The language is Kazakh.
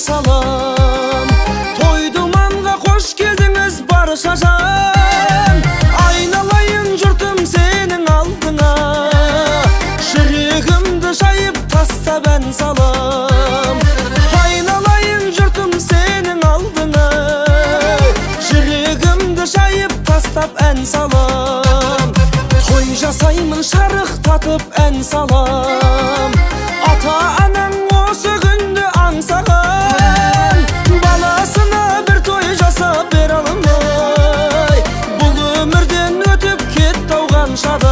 salam. Toy dumanға қош келдіңіз барша жан. Айналайын жұртым сенің алдыңа, жүрегімді жайып тастап ән салам. Айналайын жұртым сенің алдыңа, жүрегімді жайып тастап ән салам. Той жасаймын шарықтатып ән салам. Ата-анаң осы күнді аңсаған, баласына бір той жасап бере алмай, бұл өмірден өтіп кетті ау қаншада.